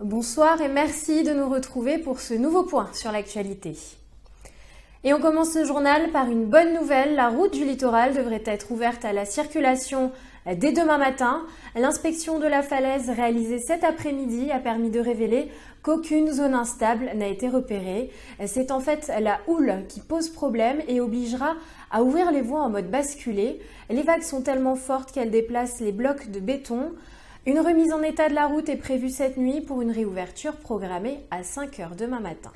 Bonsoir et merci de nous retrouver pour ce nouveau point sur l'actualité. Et on commence ce journal par une bonne nouvelle. La route du littoral devrait être ouverte à la circulation dès demain matin. L'inspection de la falaise réalisée cet après-midi a permis de révéler qu'aucune zone instable n'a été repérée. C'est en fait la houle qui pose problème et obligera à ouvrir les voies en mode basculé. Les vagues sont tellement fortes qu'elles déplacent les blocs de béton. Une remise en état de la route est prévue cette nuit pour une réouverture programmée à 5 h demain matin.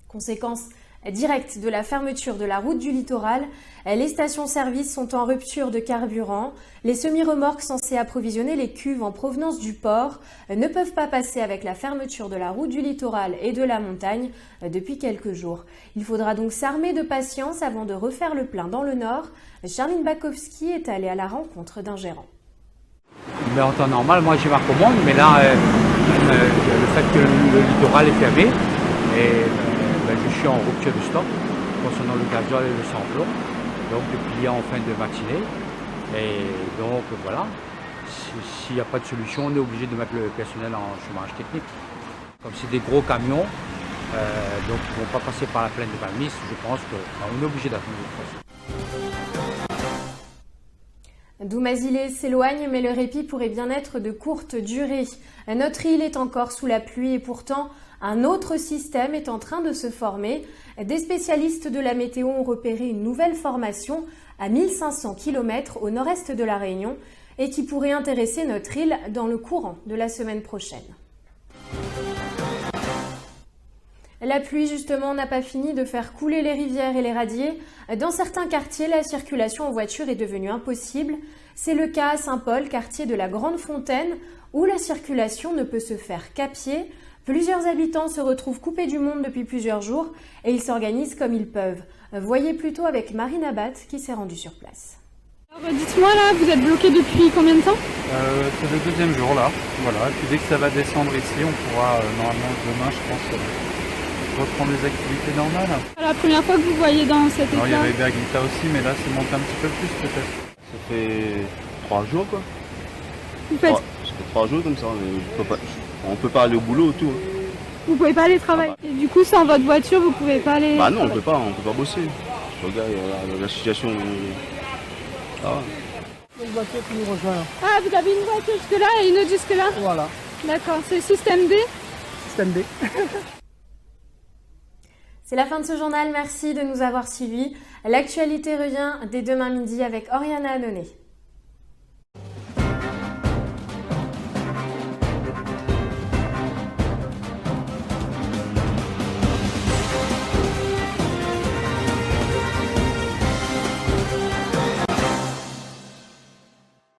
Conséquence directe de la fermeture de la route du littoral, les stations-service sont en rupture de carburant. Les semi-remorques censées approvisionner les cuves en provenance du port ne peuvent pas passer avec la fermeture de la route du littoral et de la montagne depuis quelques jours. Il faudra donc s'armer de patience avant de refaire le plein dans le nord. Charline Bakowski est allée à la rencontre d'un gérant. Mais en temps normal, moi j'ai ma commande, mais là, le fait que le littoral est fermé, je suis en rupture de stock concernant le gasoil et le sans-plomb, donc depuis en fin de matinée. Et donc voilà, s'il n'y a pas de solution, on est obligé de mettre le personnel en chômage technique. Comme c'est des gros camions, donc ils ne vont pas passer par la plaine de Valmis, je pense qu'on est obligé d'attendre de toute façon. Doumazilé s'éloigne, mais le répit pourrait bien être de courte durée. Notre île est encore sous la pluie et pourtant, un autre système est en train de se former. Des spécialistes de la météo ont repéré une nouvelle formation à 1500 km au nord-est de la Réunion et qui pourrait intéresser notre île dans le courant de la semaine prochaine. La pluie, justement, n'a pas fini de faire couler les rivières et les radiers. Dans certains quartiers, la circulation en voiture est devenue impossible. C'est le cas à Saint-Paul, quartier de la Grande Fontaine, où la circulation ne peut se faire qu'à pied. Plusieurs habitants se retrouvent coupés du monde depuis plusieurs jours et ils s'organisent comme ils peuvent. Voyez plutôt avec Marine Abat qui s'est rendue sur place. Alors dites-moi là, vous êtes bloqué depuis combien de temps? C'est le deuxième jour là, voilà. Et puis dès que ça va descendre ici, on pourra normalement demain, je pense, reprendre les activités normales. La première fois que vous voyez dans cet état? Il y avait Berguita aussi, mais là c'est monté un petit peu plus peut-être. Ça fait 3 jours quoi. Vous faites... Ça fait 3 jours comme ça, on peut pas aller au boulot tout. Vous pouvez pas aller travailler. Et du coup sans votre voiture vous pouvez pas aller... Bah non, on peut pas bosser. Je regarde la situation. Il y a une voiture qui nous rejoint. Ah, vous avez une voiture jusque là et une autre jusque là? Voilà. D'accord, c'est système D? Système D. C'est la fin de ce journal, merci de nous avoir suivis. L'actualité revient dès demain midi avec Oriana Annonay.